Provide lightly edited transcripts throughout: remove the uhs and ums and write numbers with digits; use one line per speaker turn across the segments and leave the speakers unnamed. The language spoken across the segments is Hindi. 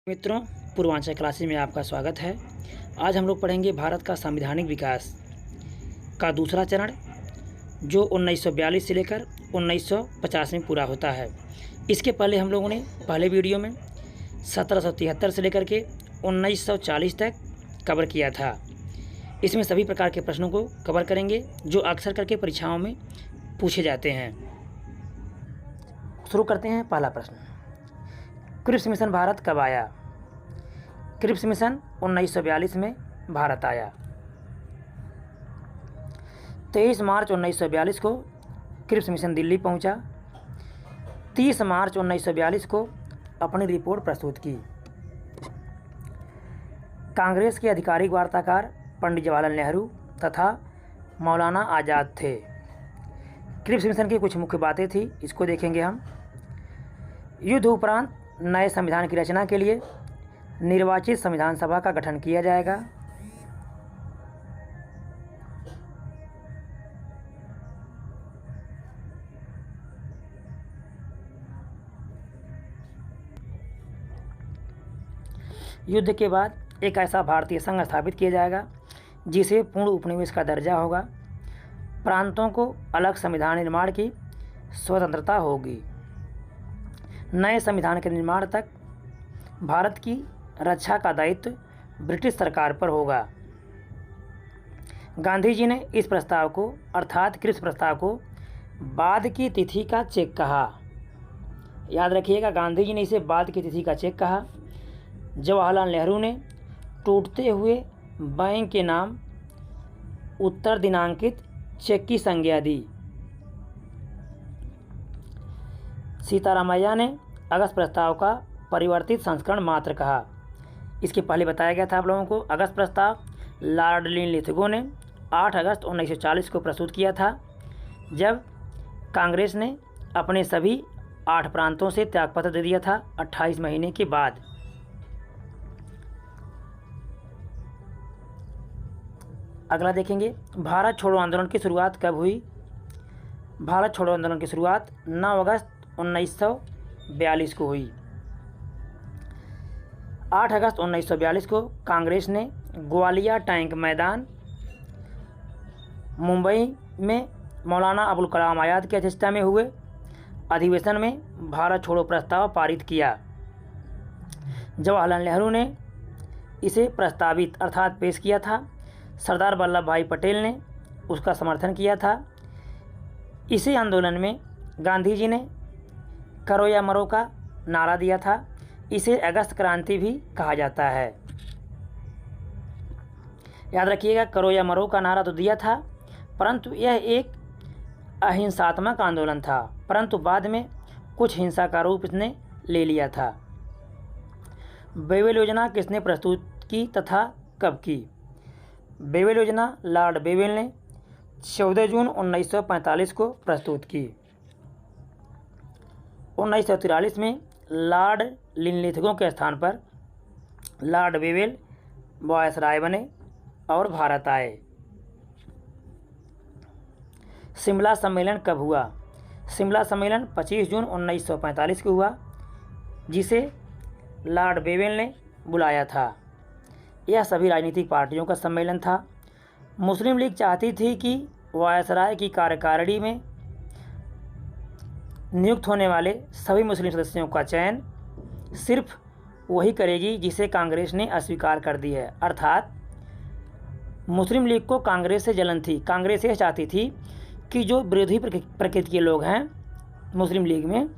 मित्रों, पूर्वांचल क्लासेस में आपका स्वागत है। आज हम लोग पढ़ेंगे भारत का संवैधानिक विकास का दूसरा चरण, जो 1942 से लेकर 1950 में पूरा होता है। इसके पहले हम लोगों ने पहले वीडियो में 1773 से लेकर के 1940 तक कवर किया था। इसमें सभी प्रकार के प्रश्नों को कवर करेंगे जो अक्सर करके परीक्षाओं में पूछे जाते हैं। शुरू करते हैं। पहला प्रश्न, क्रिप्स मिशन भारत कब आया? क्रिप्स मिशन 1942 में भारत आया। 23 मार्च 1942 को क्रिप्स मिशन दिल्ली पहुंचा। 30 मार्च 1942 को अपनी रिपोर्ट प्रस्तुत की। कांग्रेस के आधिकारिक वार्ताकार पंडित जवाहरलाल नेहरू तथा मौलाना आज़ाद थे। क्रिप्स मिशन की कुछ मुख्य बातें थी, इसको देखेंगे हम। युद्ध उपरांत नए संविधान की रचना के लिए निर्वाचित संविधान सभा का गठन किया जाएगा। युद्ध के बाद एक ऐसा भारतीय संघ स्थापित किया जाएगा जिसे पूर्ण उपनिवेश का दर्जा होगा। प्रांतों को अलग संविधान निर्माण की स्वतंत्रता होगी। नए संविधान के निर्माण तक भारत की रक्षा का दायित्व ब्रिटिश सरकार पर होगा। गांधी जी ने इस प्रस्ताव को अर्थात क्रिप्स प्रस्ताव को बाद की तिथि का चेक कहा। याद रखिएगा, गांधी जी ने इसे बाद की तिथि का चेक कहा। जवाहरलाल नेहरू ने टूटते हुए बैंक के नाम उत्तर दिनांकित चेक की संज्ञा दी। सीतारामैया ने अगस्त प्रस्ताव का परिवर्तित संस्करण मात्र कहा। इसके पहले बताया गया था आप लोगों को। अगस्त प्रस्ताव लॉर्ड लिनलिथगो ने 8 अगस्त 1940 को प्रस्तुत किया था, जब कांग्रेस ने अपने सभी 8 प्रांतों से त्यागपत्र दे दिया था 28 महीने के बाद। अगला देखेंगे, भारत छोड़ो आंदोलन की शुरुआत कब हुई? भारत छोड़ो आंदोलन की शुरुआत 9 अगस्त 1942 को हुई। 8 अगस्त 1942 को कांग्रेस ने ग्वालियर टैंक मैदान मुंबई में मौलाना अबुल कलाम आज़ाद की अध्यक्षता में हुए अधिवेशन में भारत छोड़ो प्रस्ताव पारित किया। जवाहरलाल नेहरू ने इसे प्रस्तावित अर्थात पेश किया था। सरदार वल्लभ भाई पटेल ने उसका समर्थन किया था। इसी आंदोलन में गांधी जी ने करो या मरो का नारा दिया था। इसे अगस्त क्रांति भी कहा जाता है। याद रखिएगा, करो या मरो का नारा तो दिया था, परंतु यह एक अहिंसात्मक आंदोलन था, परंतु बाद में कुछ हिंसा का रूप इसने ले लिया था। बेवेल योजना किसने प्रस्तुत की तथा कब की? बेवेल योजना लॉर्ड बेवेल ने 14 जून 1945 को प्रस्तुत की। 1943 में लॉर्ड लिनलिथगो के स्थान पर लॉर्ड बेवेल वायसराय बने और भारत आए। शिमला सम्मेलन कब हुआ? शिमला सम्मेलन 25 जून 1945 को हुआ, जिसे लॉर्ड बेवेल ने बुलाया था। यह सभी राजनीतिक पार्टियों का सम्मेलन था। मुस्लिम लीग चाहती थी कि वायसराय की कार्यकारिणी में नियुक्त होने वाले सभी मुस्लिम सदस्यों का चयन सिर्फ वही करेगी जिसे कांग्रेस ने अस्वीकार कर दी है। अर्थात मुस्लिम लीग को कांग्रेस से जलन थी। कांग्रेस यह चाहती थी कि जो विरोधी प्रकृति के लोग हैं मुस्लिम लीग में,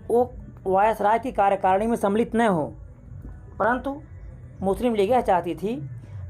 वो वायसराय की कार्यकारिणी में सम्मिलित न हो, परंतु मुस्लिम लीग यह चाहती थी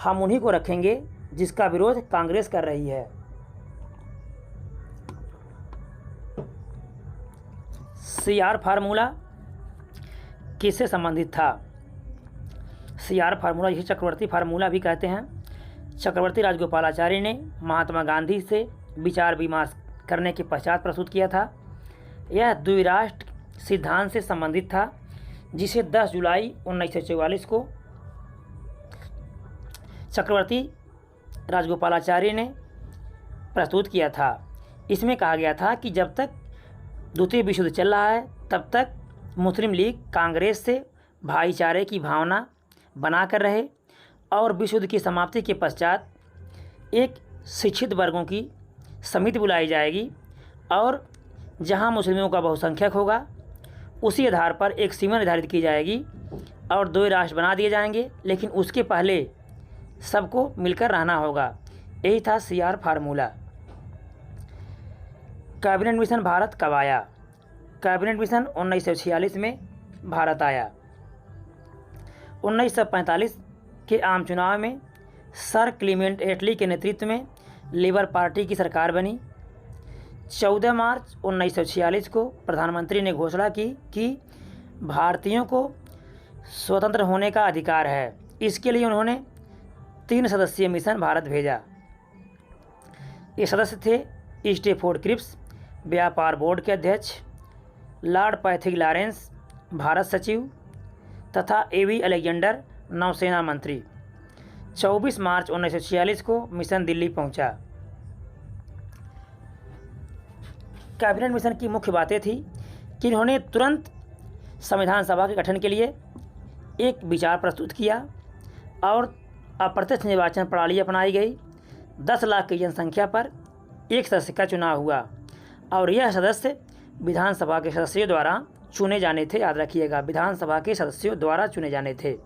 हम उन्हीं को रखेंगे जिसका विरोध कांग्रेस कर रही है। CR फार्मूला किससे संबंधित था? CR फार्मूला, इसे चक्रवर्ती फार्मूला भी कहते हैं, चक्रवर्ती राजगोपालाचारी ने महात्मा गांधी से विचार विमर्श करने के पश्चात प्रस्तुत किया था। यह द्विराष्ट्र सिद्धांत से संबंधित था, जिसे 10 जुलाई 1944 को चक्रवर्ती राजगोपालाचारी ने प्रस्तुत किया था। इसमें कहा गया था कि जब तक द्वितीय विश्व युद्ध चल रहा है तब तक मुस्लिम लीग कांग्रेस से भाईचारे की भावना बनाकर रहे और विश्व युद्ध की समाप्ति के पश्चात एक शिक्षित वर्गों की समिति बुलाई जाएगी और जहां मुस्लिमों का बहुसंख्यक होगा उसी आधार पर एक सीमा निर्धारित की जाएगी और 2 राष्ट्र बना दिए जाएंगे, लेकिन उसके पहले सबको मिलकर रहना होगा। यही था CR formula. Cabinet mission Bharat कब आया? कैबिनेट मिशन 1946 में भारत आया। 1945 के आम चुनाव में सर क्लीमेंट एटली के नेतृत्व में लेबर पार्टी की सरकार बनी। 14 मार्च 1946 को प्रधानमंत्री ने घोषणा की कि भारतीयों को स्वतंत्र होने का अधिकार है। इसके लिए उन्होंने 3 सदस्यीय मिशन भारत भेजा। ये सदस्य थे स्टेफोर्ड क्रिप्स व्यापार बोर्ड के अध्यक्ष, लॉर्ड पैथिक लॉरेंस भारत सचिव तथा एवी अलेक्जेंडर नौसेना मंत्री। 24 मार्च 1946 को मिशन दिल्ली पहुंचा। कैबिनेट मिशन की मुख्य बातें थी कि उन्होंने तुरंत संविधान सभा के गठन के लिए एक विचार प्रस्तुत किया और अप्रत्यक्ष निर्वाचन प्रणाली अपनाई गई। 10 लाख की जनसंख्या पर एक सदस्य का चुनाव हुआ और यह सदस्य विधानसभा के सदस्यों द्वारा चुने जाने थे। याद रखिएगा, विधानसभा के सदस्यों द्वारा चुने जाने थे।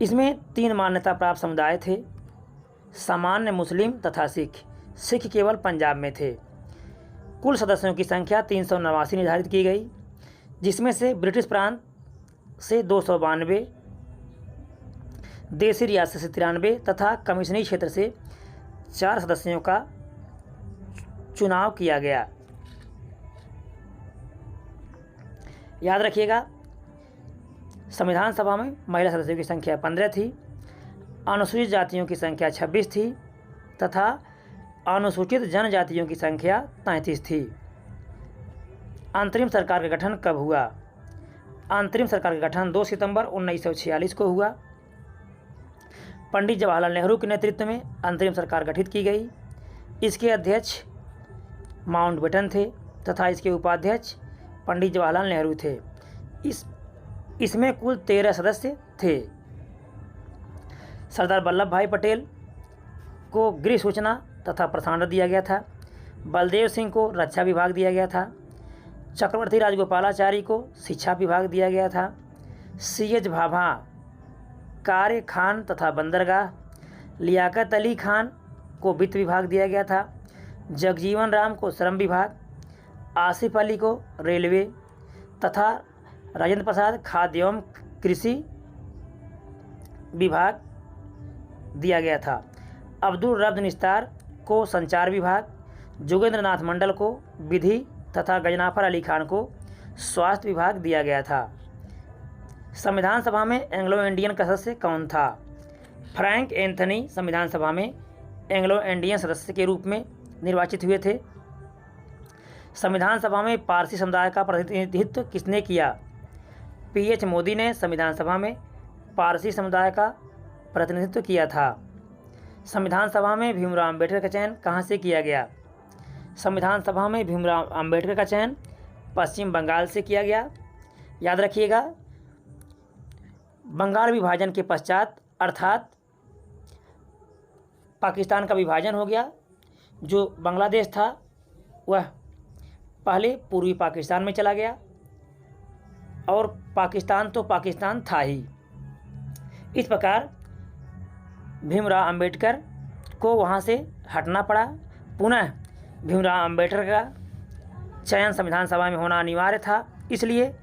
इसमें 3 मान्यता प्राप्त समुदाय थे, सामान्य, मुस्लिम तथा सिख। सिख केवल पंजाब में थे। कुल सदस्यों की संख्या 389 निर्धारित की गई, जिसमें से ब्रिटिश प्रांत से 292, देसी रियासत से 93 तथा कमीशनी क्षेत्र से 4 सदस्यों का चुनाव किया गया। याद रखिएगा, संविधान सभा में महिला सदस्यों की संख्या 15 थी, अनुसूचित जातियों की संख्या 26 थी तथा अनुसूचित जनजातियों की संख्या 33 थी। अंतरिम सरकार का गठन कब हुआ? अंतरिम सरकार का गठन 2 सितंबर 1946 को हुआ। पंडित जवाहरलाल नेहरू के नेतृत्व में अंतरिम सरकार गठित की गई। इसके अध्यक्ष माउंटबेटन थे तथा इसके उपाध्यक्ष पंडित जवाहरलाल नेहरू थे। इसमें कुल 13 सदस्य थे। सरदार वल्लभ भाई पटेल को गृह सूचना तथा प्रसारण दिया गया था। बलदेव सिंह को रक्षा विभाग दिया गया था। चक्रवर्ती राजगोपालाचारी को शिक्षा विभाग दिया गया था। CH भाभा कार्य खान तथा बंदरगाह, लियाकत अली खान को वित्त विभाग दिया गया था। जगजीवन राम को श्रम विभाग, आसिफ अली को रेलवे तथा राजेंद्र प्रसाद खाद्य एवं कृषि विभाग दिया गया था। अब्दुल रब्द निस्तार को संचार विभाग, जोगेंद्र नाथ मंडल को विधि तथा गजनाफर अली खान को स्वास्थ्य विभाग दिया गया था। संविधान सभा में एंग्लो इंडियन का सदस्य कौन था? फ्रैंक एंथनी संविधान सभा में एंग्लो इंडियन सदस्य के रूप में निर्वाचित हुए थे। संविधान सभा में पारसी समुदाय का प्रतिनिधित्व किसने किया? PH मोदी ने संविधान सभा में पारसी समुदाय का प्रतिनिधित्व किया था। संविधान सभा में भीमराव अम्बेडकर का चयन कहाँ से किया गया? संविधान सभा में भीमराव अम्बेडकर का चयन पश्चिम बंगाल से किया गया। याद रखिएगा, बंगाल विभाजन के पश्चात अर्थात पाकिस्तान का विभाजन हो गया। जो बांग्लादेश था वह पहले पूर्वी पाकिस्तान में चला गया और पाकिस्तान तो पाकिस्तान था ही। इस प्रकार भीमराव अम्बेडकर को वहाँ से हटना पड़ा। पुनः भीमराव अम्बेडकर का चयन संविधान सभा में होना अनिवार्य था। इसलिए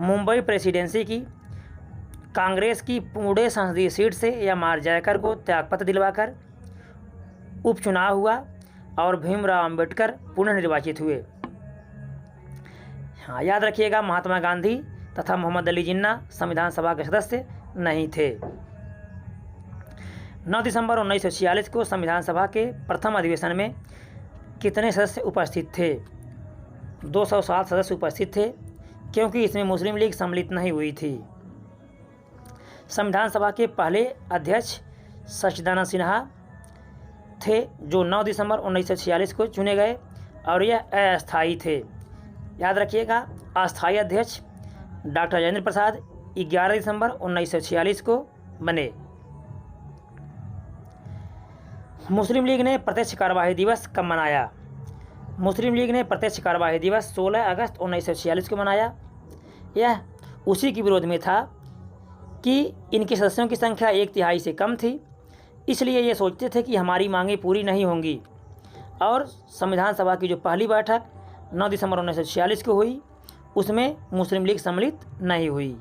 मुंबई प्रेसिडेंसी की कांग्रेस की पुणे संसदीय सीट से एम आर जयकर को त्यागपत्र दिलवाकर उपचुनाव हुआ और भीमराव अम्बेडकर पुनः निर्वाचित हुए। हाँ, याद रखिएगा, महात्मा गांधी तथा मोहम्मद अली जिन्ना संविधान सभा के सदस्य नहीं थे। 9 दिसंबर 1946 को संविधान सभा के प्रथम अधिवेशन में कितने सदस्य उपस्थित थे? 207 सदस्य उपस्थित थे, क्योंकि इसमें मुस्लिम लीग सम्मिलित नहीं हुई थी। संविधान सभा के पहले अध्यक्ष सच्चिदानंद सिन्हा थे, जो 9 दिसंबर 1946 को चुने गए और यह अस्थायी थे। याद रखिएगा। अस्थायी अध्यक्ष डॉक्टर राजेंद्र प्रसाद 11 दिसंबर 1946 को बने। मुस्लिम लीग ने प्रत्यक्ष कार्यवाही दिवस कब मनाया? मुस्लिम लीग ने प्रत्यक्ष कार्यवाही दिवस 16 अगस्त 1946 को मनाया। यह उसी के विरोध में था कि इनके सदस्यों की संख्या 1/3 से कम थी, इसलिए ये सोचते थे कि हमारी मांगें पूरी नहीं होंगी। और संविधान सभा की जो पहली बैठक 9 दिसंबर 1946 को हुई, उसमें मुस्लिम लीग सम्मिलित नहीं हुई।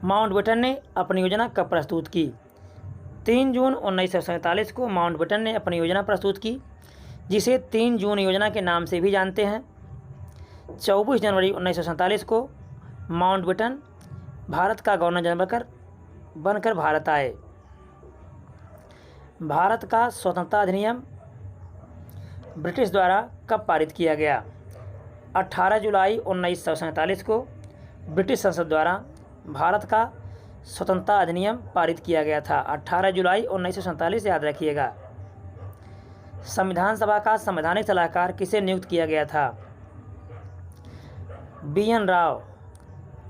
माउंटबेटन ने अपनी योजना कब प्रस्तुत की? 3 जून 1947 को माउंटबेटन ने अपनी योजना प्रस्तुत की, जिसे 3 जून योजना के नाम से भी जानते हैं। 24 जनवरी 1947 को माउंटबेटन भारत का गवर्नर जनरल बनकर भारत आए। भारत का स्वतंत्रता अधिनियम ब्रिटिश द्वारा कब पारित किया गया? 18 जुलाई 1947 को ब्रिटिश संसद द्वारा भारत का स्वतंत्रता अधिनियम पारित किया गया था। 18 जुलाई 1947 याद रखिएगा। संविधान सभा का संवैधानिक सलाहकार किसे नियुक्त किया गया था? BN राव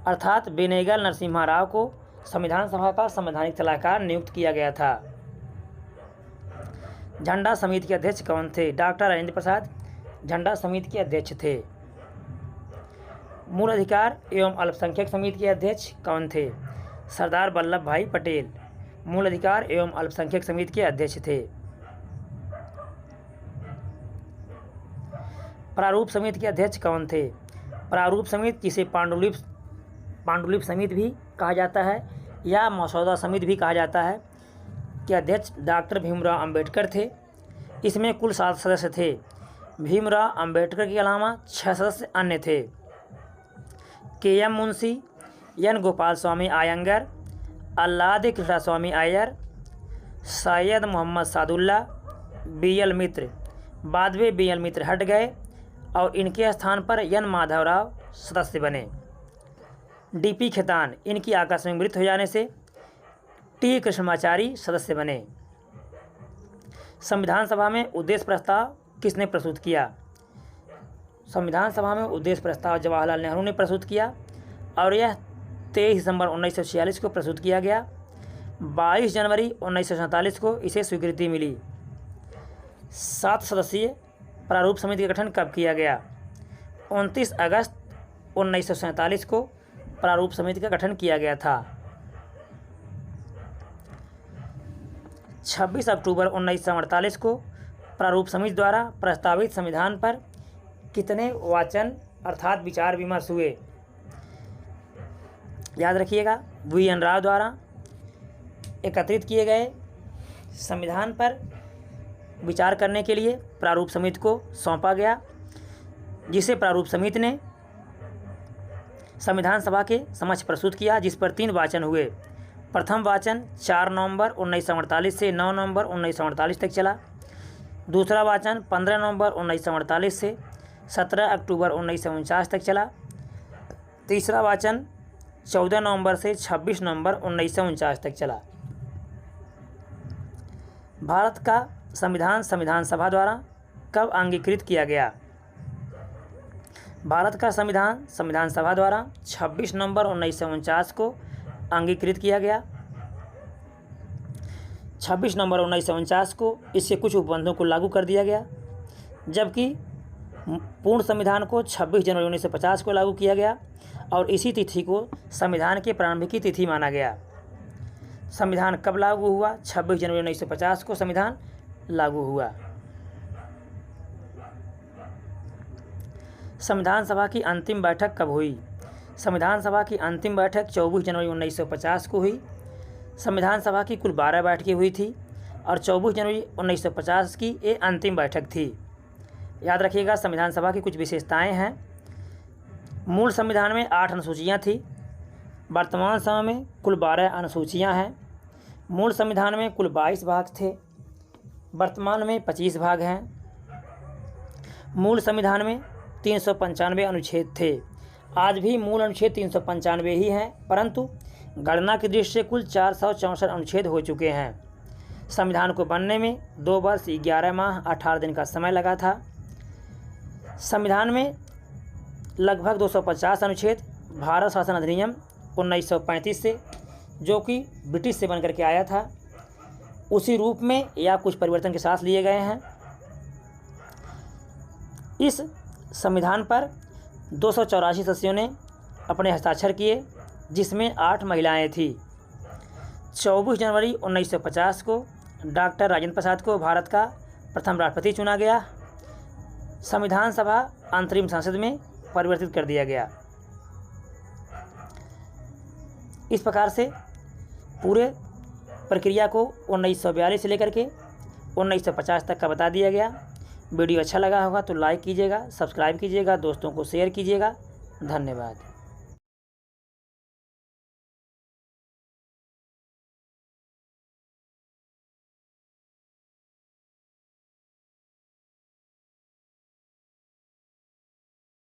अर्थात बेनेगल नरसिम्हा राव को संविधान सभा का संवैधानिक सलाहकार नियुक्त किया गया था। झंडा समिति के अध्यक्ष कौन थे? डॉक्टर राजेंद्र प्रसाद झंडा समिति के अध्यक्ष थे। मूल अधिकार एवं अल्पसंख्यक समिति के अध्यक्ष कौन थे? सरदार वल्लभ भाई पटेल मूल अधिकार एवं अल्पसंख्यक समिति के अध्यक्ष थे। प्रारूप समिति के अध्यक्ष कौन थे? प्रारूप समिति, जिसे पांडुलिपि समिति भी कहा जाता है या मसौदा समिति भी कहा जाता है, के अध्यक्ष डॉक्टर भीमराव अंबेडकर थे। इसमें कुल 7 सदस्य थे। भीमराव अंबेडकर के अलावा 6 सदस्य अन्य थे। KM मुंशी, N गोपाल स्वामी आयंगर, अल्लादी कृष्णा स्वामी अय्यर, सैयद मोहम्मद सादुल्ला, BL मित्र। बाद में BL मित्र हट गए और इनके स्थान पर N माधवराव सदस्य बने। DP खेतान, इनकी आकस्मिक मृत्यु हो जाने से T कृष्णमाचारी सदस्य बने। संविधान सभा में उद्देश्य प्रस्ताव किसने प्रस्तुत किया? संविधान सभा में उद्देश्य प्रस्ताव जवाहरलाल नेहरू ने प्रस्तुत किया और यह 23 दिसंबर 1946 को प्रस्तुत किया गया। 22 जनवरी 1947 को इसे स्वीकृति मिली। 7 सदस्यीय प्रारूप समिति का गठन कब किया गया? 29 अगस्त 1947 को प्रारूप समिति का गठन किया गया था। 26 अक्टूबर 1948 को प्रारूप समिति द्वारा प्रस्तावित संविधान पर कितने वाचन अर्थात विचार विमर्श हुए? याद रखिएगा। VN राव द्वारा एकत्रित किए गए संविधान पर विचार करने के लिए प्रारूप समिति को सौंपा गया, जिसे प्रारूप समिति ने संविधान सभा के समक्ष प्रस्तुत किया, जिस पर 3 वाचन हुए। प्रथम वाचन 4 नवंबर 1948 से 9 नवंबर 1948 तक चला। दूसरा वाचन 15 नवंबर 1948 से 17 अक्टूबर 1949 तक चला। तीसरा वाचन 14 नवंबर से 26 नवंबर 1949 तक चला। भारत का संविधान संविधान सभा द्वारा कब अंगीकृत किया गया? भारत का संविधान संविधान सभा द्वारा 26 नवंबर 1949 को अंगीकृत किया गया। 26 नवंबर 1949 को इससे कुछ उपबंधों को लागू कर दिया गया, जबकि पूर्ण संविधान को 26 जनवरी 1950 को लागू किया गया और इसी तिथि को संविधान के प्रारंभ की तिथि माना गया। संविधान कब लागू हुआ? 26 जनवरी 1950 को संविधान लागू हुआ। संविधान सभा की अंतिम बैठक कब हुई? संविधान सभा की अंतिम बैठक 24 जनवरी 1950 को हुई। संविधान सभा की कुल 12 बैठकें हुई थी और 24 जनवरी 1950 की ये अंतिम बैठक थी। याद रखिएगा, संविधान सभा की कुछ विशेषताएं हैं। मूल संविधान में 8 अनुसूचियाँ थी। वर्तमान समय में कुल 12 अनुसूचियाँ हैं। मूल संविधान में कुल 22 भाग थे, वर्तमान में 25 भाग हैं। मूल संविधान में 395 अनुच्छेद थे। आज भी मूल अनुच्छेद 395 ही हैं, परंतु गणना की दृष्टि से कुल 464 अनुच्छेद हो चुके हैं। संविधान को बनने में 2 वर्ष 11 माह 18 दिन का समय लगा था। संविधान में लगभग 250 अनुच्छेद भारत शासन अधिनियम 1935 से, जो कि ब्रिटिश से बनकर के आया था, उसी रूप में या कुछ परिवर्तन के साथ लिए गए हैं। इस संविधान पर 284 सदस्यों ने अपने हस्ताक्षर किए, जिसमें 8 महिलाएं थीं। 24 जनवरी 1950 को डॉक्टर राजेंद्र प्रसाद को भारत का प्रथम राष्ट्रपति चुना गया। संविधान सभा अंतरिम संसद में परिवर्तित कर दिया गया। इस प्रकार से पूरे प्रक्रिया को 1942 से लेकर के 1950 तक का बता दिया गया। वीडियो अच्छा लगा होगा तो लाइक कीजिएगा, सब्सक्राइब कीजिएगा, दोस्तों को शेयर कीजिएगा। धन्यवाद।